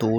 2